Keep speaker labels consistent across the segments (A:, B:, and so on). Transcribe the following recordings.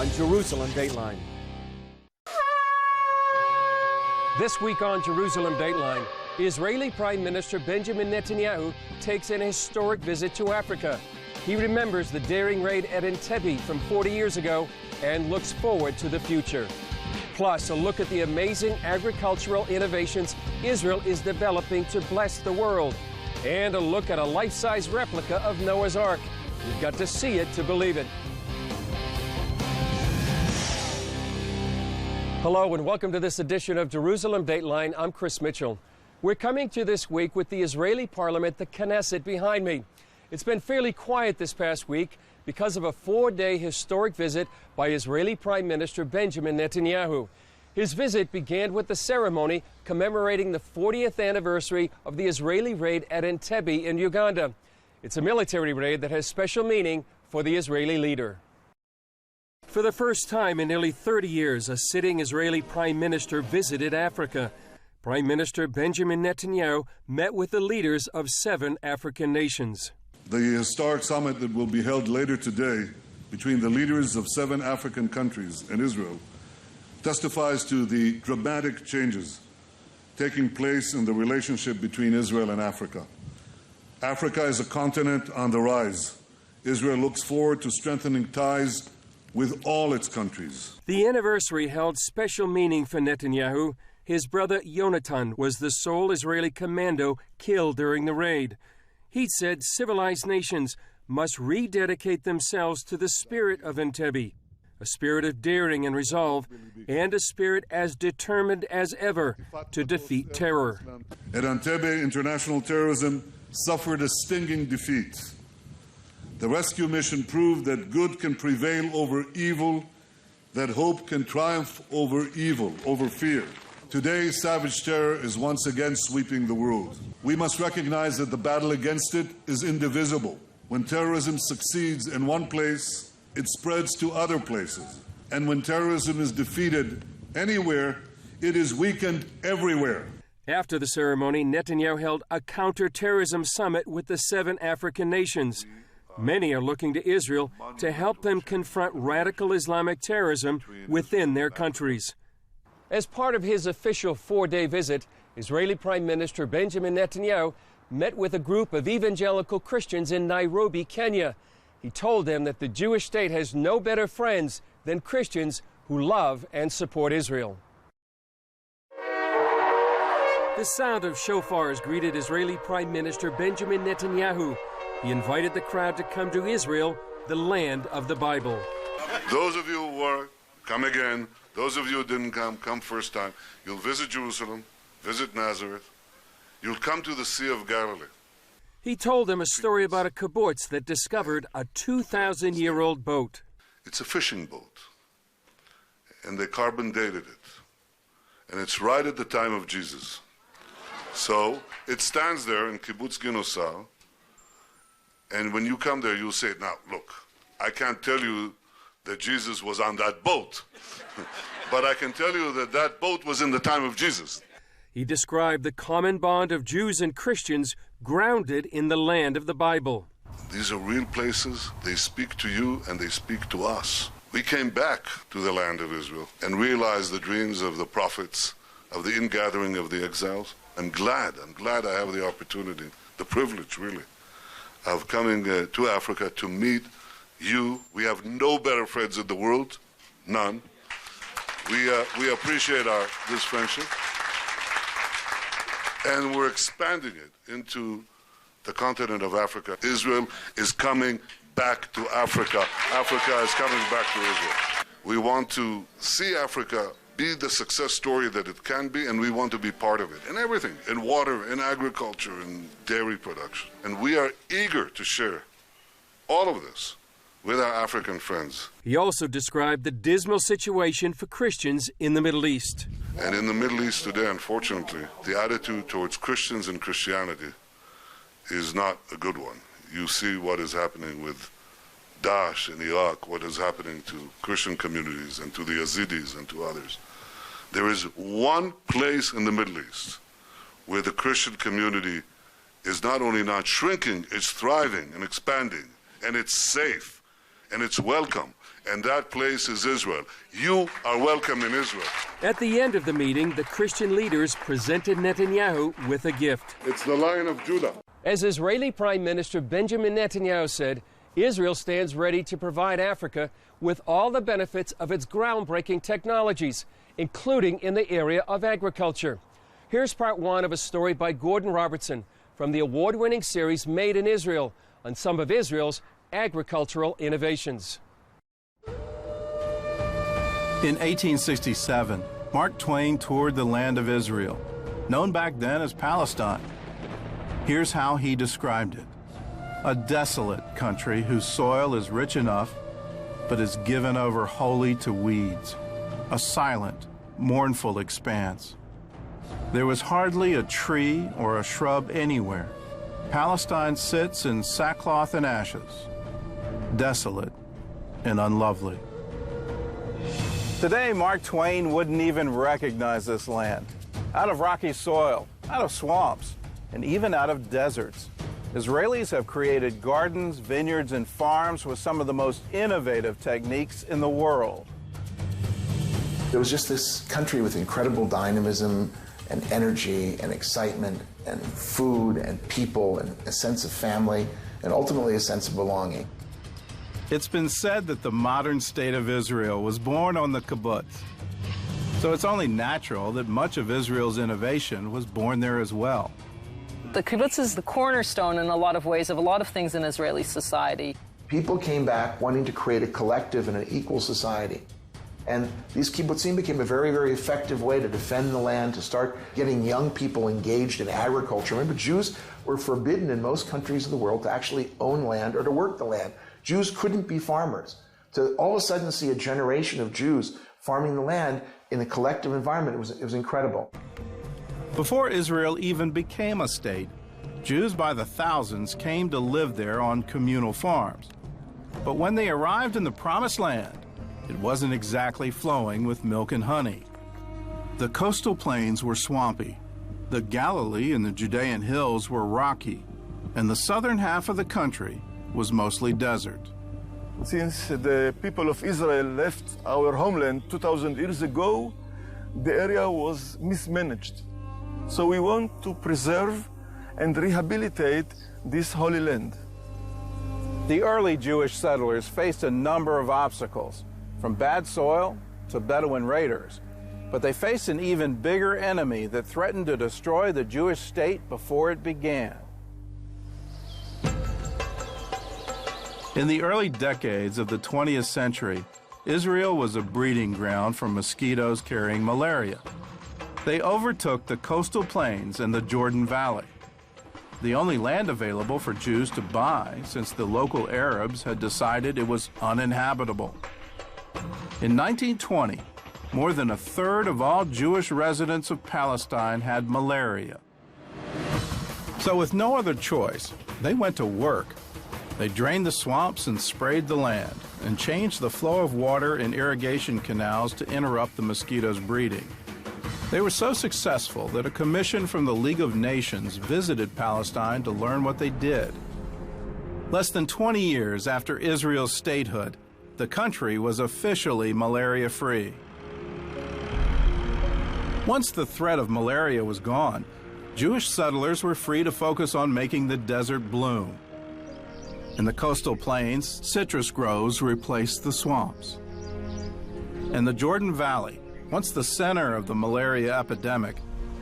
A: on Jerusalem Dateline. This week on Jerusalem Dateline, Israeli Prime Minister Benjamin Netanyahu takes an historic visit to Africa. He remembers the daring raid at Entebbe from 40 years ago and looks forward to the future. Plus, a look at the amazing agricultural innovations Israel is developing to bless the world. And a look at a life-size replica of Noah's Ark. You've got to see it to believe it. Hello and welcome to this edition of Jerusalem Dateline. I'm Chris Mitchell. We're coming to this week with the Israeli parliament, the Knesset, behind me. It's been fairly quiet this past week because of a 4-day historic visit by Israeli Prime Minister Benjamin Netanyahu. His visit began with the ceremony commemorating the 40th anniversary of the Israeli raid at Entebbe in Uganda. It's a military raid that has special meaning for the Israeli leader. For the first time in nearly 30 years, a sitting Israeli prime minister visited Africa. Prime Minister Benjamin Netanyahu met with the leaders of 7 African nations.
B: The historic summit that will be held later today between the leaders of 7 African countries and Israel testifies to the dramatic changes taking place in the relationship between Israel and Africa. Africa is a continent on the rise. Israel looks forward to strengthening ties with all its countries.
A: The anniversary held special meaning for Netanyahu. His brother Yonatan was the sole Israeli commando killed during the raid. He said civilized nations must rededicate themselves to the spirit of Entebbe, a spirit of daring and resolve, and a spirit as determined as ever to defeat terror.
B: At Entebbe, international terrorism suffered a stinging defeat. The rescue mission proved that good can prevail over evil, that hope can triumph over evil, over fear. Today, savage terror is once again sweeping the world. We must recognize that the battle against it is indivisible. When terrorism succeeds in one place, it spreads to other places. And when terrorism is defeated anywhere, it is weakened everywhere.
A: After the ceremony, Netanyahu held a counter-terrorism summit with the 7 African nations. Many are looking to Israel to help them confront radical Islamic terrorism within their countries. As part of his official 4-day visit, Israeli Prime Minister Benjamin Netanyahu met with a group of evangelical Christians in Nairobi, Kenya. He told them that the Jewish state has no better friends than Christians who love and support Israel. The sound of shofars greeted Israeli Prime Minister Benjamin Netanyahu. He invited the crowd to come to Israel, the land of the Bible.
B: Those of you who are, come again. Those of you who didn't come first time. You'll visit Jerusalem, visit Nazareth. You'll come to the Sea of Galilee.
A: He told them a story about a kibbutz that discovered a 2,000-year-old boat.
B: It's a fishing boat, and they carbon dated it. And it's right at the time of Jesus. So it stands there in Kibbutz Ginosal, and when you come there, you'll say, now, look, I can't tell you that Jesus was on that boat, but I can tell you that that boat was in the time of Jesus.
A: He described the common bond of Jews and Christians grounded in the land of the Bible.
B: These are real places. They speak to you and they speak to us. We came back to the land of Israel and realized the dreams of the prophets, of the ingathering of the exiles. I'm glad I have the opportunity, the privilege really, of coming to Africa to meet you. We have no better friends in the world, none. We appreciate this friendship, and we're expanding it into the continent of Africa. Israel is coming back to Africa. Africa is coming back to Israel. We want to see Africa be the success story that it can be, and we want to be part of it in everything, in water, in agriculture, in dairy production. And we are eager to share all of this with our African friends.
A: He also described the dismal situation for Christians in the Middle East.
B: And in the Middle East today, unfortunately, the attitude towards Christians and Christianity is not a good one. You see what is happening with Daesh in Iraq, what is happening to Christian communities and to the Yazidis and to others. There is one place in the Middle East where the Christian community is not only not shrinking, it's thriving and expanding, and it's safe. and it's welcome. And that place is Israel. You are welcome in Israel.
A: At the end of the meeting, the Christian leaders presented Netanyahu with a gift.
B: It's the Lion of Judah.
A: As Israeli Prime Minister Benjamin Netanyahu said, Israel stands ready to provide Africa with all the benefits of its groundbreaking technologies, including in the area of agriculture. Here's part one of a story by Gordon Robertson from the award-winning series Made in Israel on some of Israel's agricultural innovations.
C: In 1867, Mark Twain toured the land of Israel, known back then as Palestine. Here's how he described it: a desolate country whose soil is rich enough, but is given over wholly to weeds, a silent, mournful expanse. There was hardly a tree or a shrub anywhere. Palestine sits in sackcloth and ashes, desolate and unlovely. Today, Mark Twain wouldn't even recognize this land. Out of rocky soil, out of swamps, and even out of deserts, Israelis have created gardens, vineyards, and farms with some of the most innovative techniques in the world.
D: It was just this country with incredible dynamism and energy and excitement and food and people and a sense of family and ultimately a sense of belonging.
C: It's been said that the modern state of Israel was born on the kibbutz. So it's only natural that much of Israel's innovation was born there as well.
E: The kibbutz is the cornerstone in a lot of ways of a lot of things in Israeli society.
D: People came back wanting to create a collective and an equal society. And these kibbutzim became a very, very effective way to defend the land, to start getting young people engaged in agriculture. Remember, Jews were forbidden in most countries of the world to actually own land or to work the land. Jews couldn't be farmers. To all of a sudden see a generation of Jews farming the land in a collective environment, it was incredible.
C: Before Israel even became a state, Jews by the thousands came to live there on communal farms. But when they arrived in the Promised Land, it wasn't exactly flowing with milk and honey. The coastal plains were swampy, the Galilee and the Judean hills were rocky, and the southern half of the country was mostly desert.
F: Since the people of Israel left our homeland 2,000 years ago, the area was mismanaged. So we want to preserve and rehabilitate this holy land.
C: The early Jewish settlers faced a number of obstacles, from bad soil to Bedouin raiders. But they faced an even bigger enemy that threatened to destroy the Jewish state before it began. In the early decades of the 20th century, Israel was a breeding ground for mosquitoes carrying malaria. They overtook the coastal plains and the Jordan Valley, the only land available for Jews to buy since the local Arabs had decided it was uninhabitable. In 1920, more than a third of all Jewish residents of Palestine had malaria. So with no other choice, they went to work. They drained the swamps and sprayed the land and changed the flow of water in irrigation canals to interrupt the mosquitoes' breeding. They were so successful that a commission from the League of Nations visited Palestine to learn what they did. Less than 20 years after Israel's statehood, the country was officially malaria-free. Once the threat of malaria was gone, Jewish settlers were free to focus on making the desert bloom. In the coastal plains, citrus groves replaced the swamps. And the Jordan Valley, once the center of the malaria epidemic,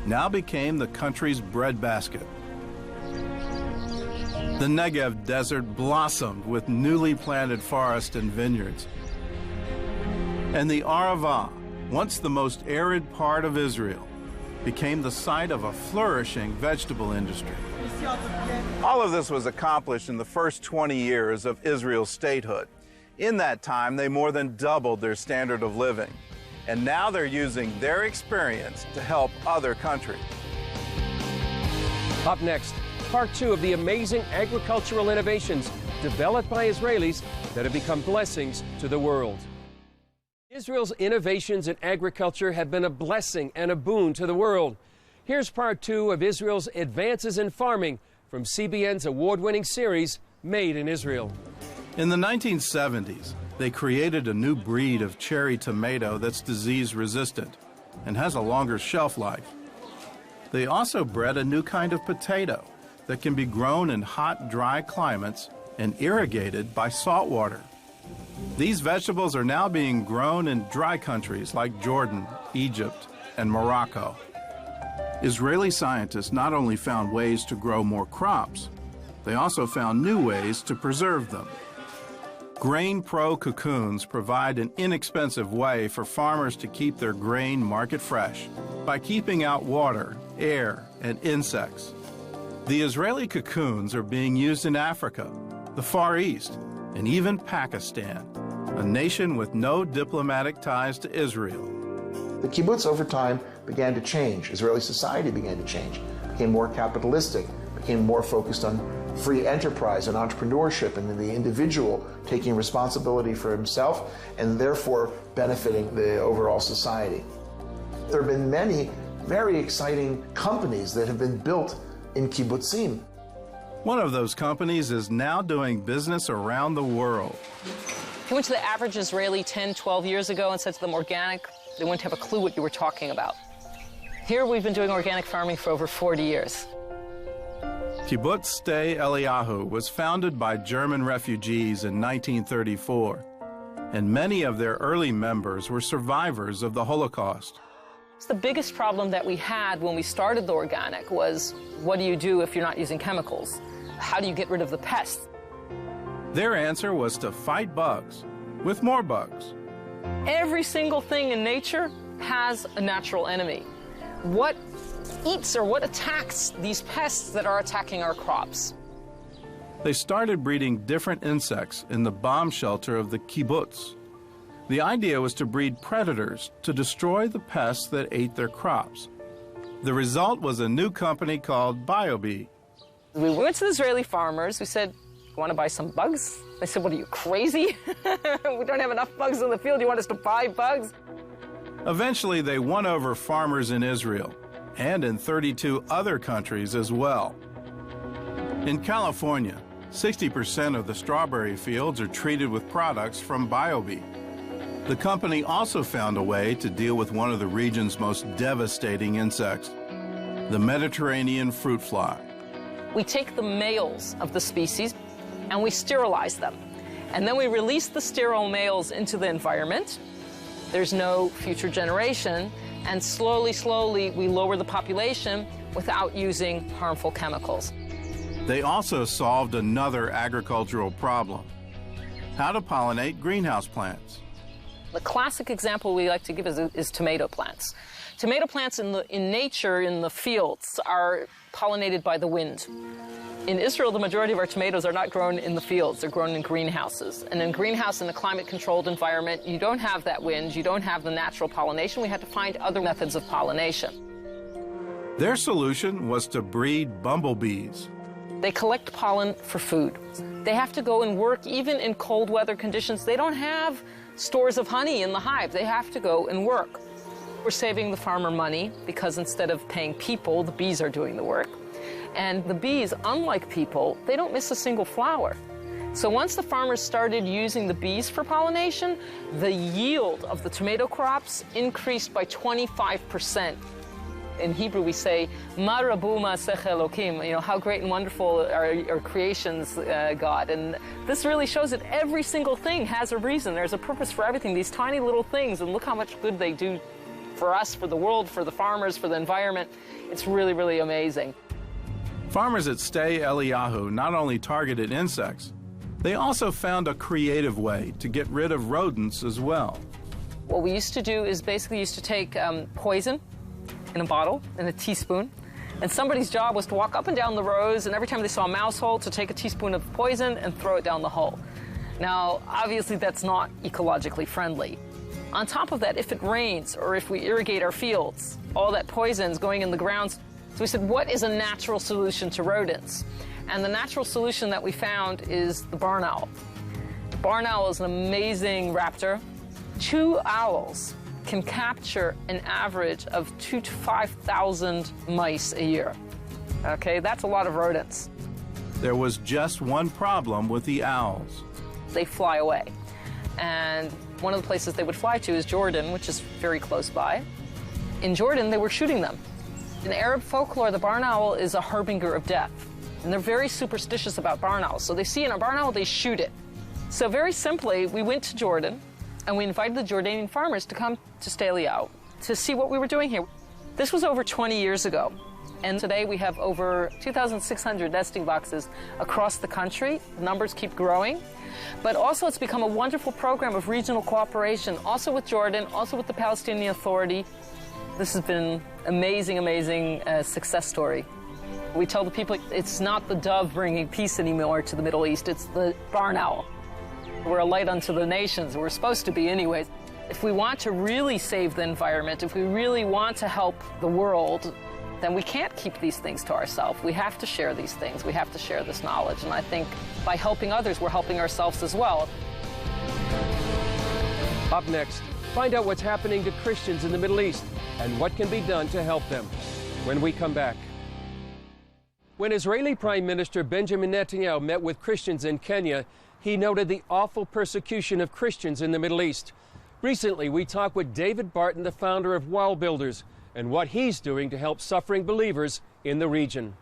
C: now became the country's breadbasket. The Negev desert blossomed with newly planted forests and vineyards. And the Arava, once the most arid part of Israel, became the site of a flourishing vegetable industry. All of this was accomplished in the first 20 years of Israel's statehood. In that time, they more than doubled their standard of living. And now they're using their experience to help other countries.
A: Up next, part two of the amazing agricultural innovations developed by Israelis that have become blessings to the world. Israel's innovations in agriculture have been a blessing and a boon to the world. Here's part two of Israel's advances in farming from CBN's award-winning series, Made in Israel.
C: In the 1970s, they created a new breed of cherry tomato that's disease-resistant and has a longer shelf life. They also bred a new kind of potato that can be grown in hot, dry climates and irrigated by salt water. These vegetables are now being grown in dry countries like Jordan, Egypt, and Morocco. Israeli scientists not only found ways to grow more crops, they also found new ways to preserve them. Grain Pro cocoons provide an inexpensive way for farmers to keep their grain market fresh by keeping out water, air, and insects. The Israeli cocoons are being used in Africa, the Far East, and even Pakistan, a nation with no diplomatic ties to Israel.
D: The kibbutz over time began to change. Israeli society began to change, became more capitalistic, became more focused on free enterprise and entrepreneurship and the individual taking responsibility for himself and therefore benefiting the overall society. There have been many very exciting companies that have been built in kibbutzim.
C: One of those companies is now doing business around the world.
E: If you went to the average Israeli 10, 12 years ago and said to them organic, they wouldn't have a clue what you were talking about. Here we've been doing organic farming for over 40 years.
C: Kibbutz Sde Eliyahu was founded by German refugees in 1934, and many of their early members were survivors of the Holocaust.
E: The biggest problem that we had when we started the organic was, what do you do if you're not using chemicals? How do you get rid of the pests?
C: Their answer was to fight bugs with more bugs.
E: Every single thing in nature has a natural enemy. What eats or what attacks these pests that are attacking our crops?
C: They started breeding different insects in the bomb shelter of the kibbutz. The idea was to breed predators to destroy the pests that ate their crops. The result was a new company called BioBee.
E: We went to the Israeli farmers. We said, "You want to buy some bugs?" They said, "What are you, crazy? We don't have enough bugs in the field. You want us to buy bugs?"
C: Eventually, they won over farmers in Israel and in 32 other countries as well. In California, 60% of the strawberry fields are treated with products from BioBee. The company also found a way to deal with one of the region's most devastating insects, the Mediterranean fruit fly.
E: We take the males of the species and we sterilize them. And then we release the sterile males into the environment. There's no future generation. And slowly, slowly, we lower the population without using harmful chemicals.
C: They also solved another agricultural problem: how to pollinate greenhouse plants.
E: The classic example we like to give is tomato plants. Tomato plants in nature, in the fields, are pollinated by the wind. In Israel, the majority of our tomatoes are not grown in the fields. They're grown in greenhouses. And in greenhouse, in a climate-controlled environment, you don't have that wind. You don't have the natural pollination. We had to find other methods of pollination.
C: Their solution was to breed bumblebees.
E: They collect pollen for food. They have to go and work even in cold weather conditions. They don't have stores of honey in the hive. They have to go and work. We're saving the farmer money because instead of paying people, the bees are doing the work. And the bees, unlike people, they don't miss a single flower. So once the farmers started using the bees for pollination, the yield of the tomato crops increased by 25%. In Hebrew, we say, "Ma rabu ma'asech Elokim," how great and wonderful are creations, God. And this really shows that every single thing has a reason. There's a purpose for everything, these tiny little things, and look how much good they do for us, for the world, for the farmers, for the environment. It's really, really amazing.
C: Farmers at Sde Eliyahu not only targeted insects, they also found a creative way to get rid of rodents as well.
E: What we used to do is basically used to take poison in a bottle, in a teaspoon, and somebody's job was to walk up and down the rows, and every time they saw a mouse hole, to take a teaspoon of poison and throw it down the hole. Now, obviously, that's not ecologically friendly. On top of that, if it rains or if we irrigate our fields, all that poison's going in the ground. So we said, what is a natural solution to rodents? And the natural solution that we found is the barn owl. The barn owl is an amazing raptor. 2 owls can capture an average of 2,000 to 5,000 mice a year. Okay, that's a lot of rodents.
C: There was just one problem with the owls.
E: they fly away. And one of the places they would fly to is Jordan, which is very close by. In Jordan, they were shooting them. In Arab folklore, the barn owl is a harbinger of death. And they're very superstitious about barn owls. So they see a barn owl, they shoot it. So very simply, we went to Jordan, and we invited the Jordanian farmers to come to Steliao to see what we were doing here. This was over 20 years ago. And today we have over 2,600 nesting boxes across the country. The numbers keep growing. But also it's become a wonderful program of regional cooperation, also with Jordan, also with the Palestinian Authority. This has been amazing, amazing success story. We tell the people it's not the dove bringing peace anymore to the Middle East, it's the barn owl. We're a light unto the nations. We're supposed to be anyways. If we want to really save the environment, if we really want to help the world, then we can't keep these things to ourselves. We have to share these things. We have to share this knowledge. And I think by helping others, we're helping ourselves as well.
A: Up next, find out what's happening to Christians in the Middle East and what can be done to help them when we come back. When Israeli Prime Minister Benjamin Netanyahu met with Christians in Kenya, he noted the awful persecution of Christians in the Middle East. Recently, we talked with David Barton, the founder of Wall Builders, and what he's doing to help suffering believers in the region.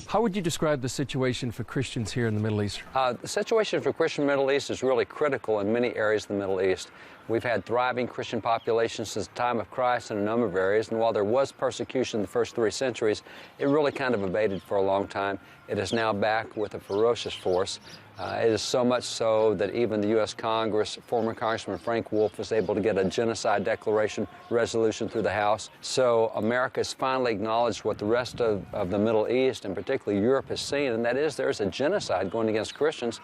A: How would you describe the situation for Christians here in the Middle East?
G: The situation for Christian Middle East is really critical in many areas of the Middle East. We've had thriving Christian populations since the time of Christ in a number of areas, and while there was persecution in the first 3 centuries, it really kind of abated for a long time. It is now back with a ferocious force. It is so much so that even the U.S. Congress, former Congressman Frank Wolf, was able to get a genocide declaration resolution through the House. So America has finally acknowledged what the rest of the Middle East, and particularly Europe, has seen, and that is there's a genocide going against Christians.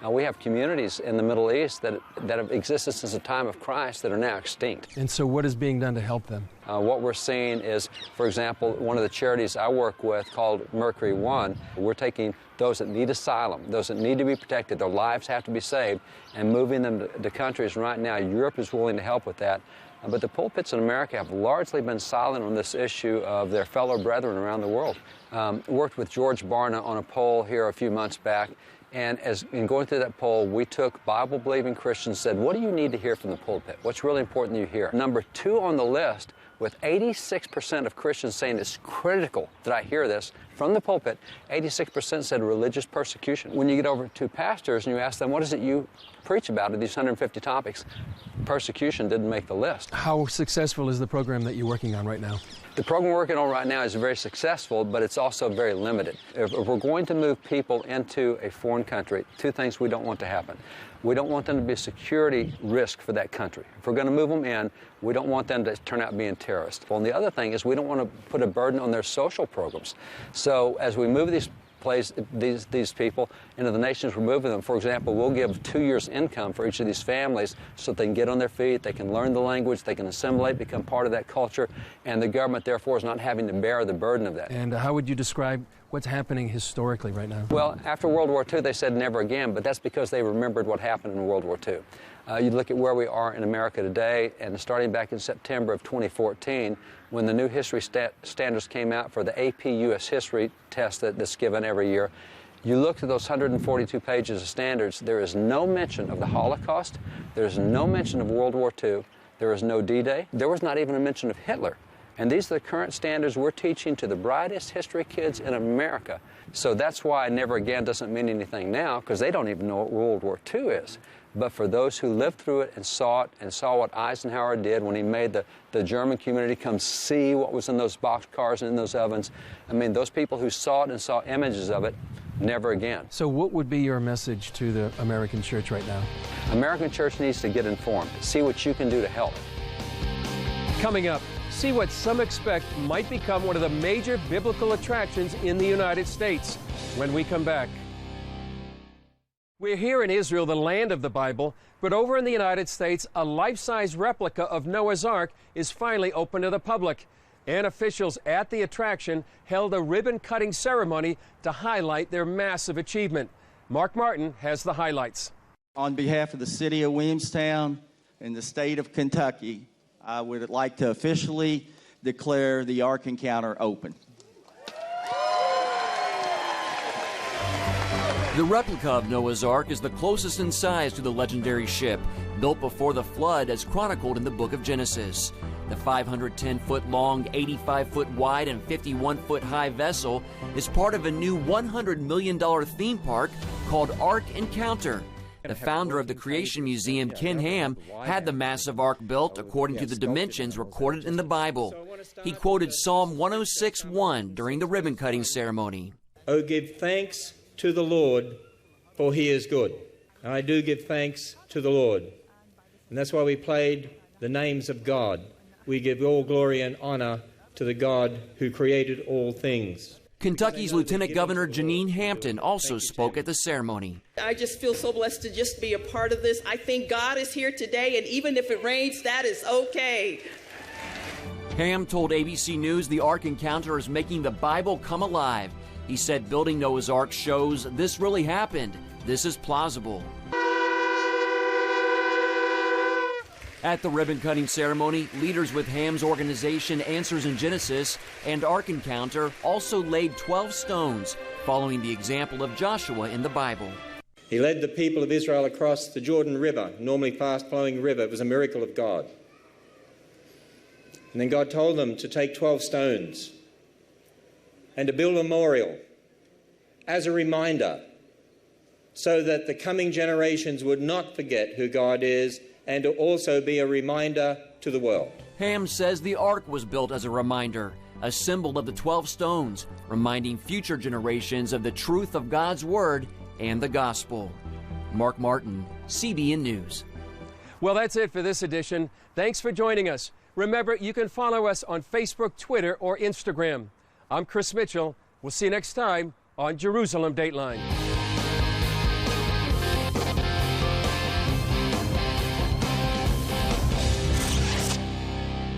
G: We have communities in the Middle East that have existed since the time of Christ that are now extinct.
A: And so what is being done to help them?
G: What we're seeing is, for example, one of the charities I work with called Mercury One, we're taking those that need asylum, those that need to be protected, their lives have to be saved, and moving them to countries. Right now, Europe is willing to help with that. But the pulpits in America have largely been silent on this issue of their fellow brethren around the world. Worked with George Barna on a poll here a few months back, and in going through that poll, we took Bible-believing Christians and said, what do you need to hear from the pulpit? What's really important that you hear? Number 2 on the list, with 86% of Christians saying it's critical that I hear this from the pulpit, 86% said religious persecution. When you get over to pastors and you ask them, what is it you preach about in these 150 topics? Persecution didn't make the list.
A: How successful is the program that you're working on right now?
G: The program we're working on right now is very successful, but it's also very limited. If we're going to move people into a foreign country, 2 things we don't want to happen. We don't want them to be a security risk for that country. If we're going to move them in, we don't want them to turn out being terrorists. Well, and the other thing is we don't want to put a burden on their social programs. So as we move these people into the nations we're moving them, for example, we'll give 2 years' income for each of these families so that they can get on their feet, they can learn the language, they can assimilate, become part of that culture, and the government, therefore, is not having to bear the burden of that.
A: And how would you describe what's happening historically right now?
G: Well, after World War II, they said never again, but that's because they remembered what happened in World War II. You look at where we are in America today, and starting back in September of 2014, when the new history standards came out for the AP U.S. history test that's given every year, you look at those 142 pages of standards, there is no mention of the Holocaust, there is no mention of World War II, there is no D-Day, there was not even a mention of Hitler. And these are the current standards we're teaching to the brightest history kids in America. So that's why never again doesn't mean anything now, because they don't even know what World War II is. But for those who lived through it and saw it and saw what Eisenhower did when he made the German community come see what was in those boxcars and in those ovens, I mean, those people who saw it and saw images of it, never again.
A: So what would be your message to the American church right now?
G: American church needs to get informed, see what you can do to help.
A: Coming up, see what some expect might become one of the major biblical attractions in the United States when we come back. We're here in Israel, the land of the Bible, but over in the United States, a life-size replica of Noah's Ark is finally open to the public. And officials at the attraction held a ribbon-cutting ceremony to highlight their massive achievement. Mark Martin has the highlights.
H: On behalf of the city of Williamstown and the state of Kentucky, I would like to officially declare the Ark Encounter open.
I: The replica of Noah's Ark is the closest in size to the legendary ship, built before the flood as chronicled in the book of Genesis. The 510-foot-long, 85-foot wide, and 51-foot-high vessel is part of a new $100 million theme park called Ark Encounter. The founder of the Creation Museum, Ken Ham, had the massive ark built according to the dimensions recorded in the Bible. He quoted Psalm 106:1 during the ribbon-cutting ceremony.
J: "Oh, give thanks to the Lord, for he is good." And I do give thanks to the Lord. And that's why we played the names of God. We give all glory and honor to the God who created all things.
I: Kentucky's Lieutenant Governor Janine Hampton also spoke at the ceremony.
K: I just feel so blessed to just be a part of this. I think God is here today, and even if it rains, that is okay.
I: Ham told ABC News the Ark Encounter is making the Bible come alive. He said building Noah's Ark shows this really happened. This is plausible. At the ribbon-cutting ceremony, leaders with Ham's organization Answers in Genesis and Ark Encounter also laid 12 stones, following the example of Joshua in the Bible.
J: He led the people of Israel across the Jordan River, normally fast-flowing river. It was a miracle of God. And then God told them to take 12 stones and to build a memorial as a reminder so that the coming generations would not forget who God is, and to also be a reminder to the world.
I: Ham says the ark was built as a reminder, a symbol of the 12 stones, reminding future generations of the truth of God's Word and the Gospel. Mark Martin, CBN News.
A: Well, that's it for this edition. Thanks for joining us. Remember, you can follow us on Facebook, Twitter, or Instagram. I'm Chris Mitchell. We'll see you next time on Jerusalem Dateline.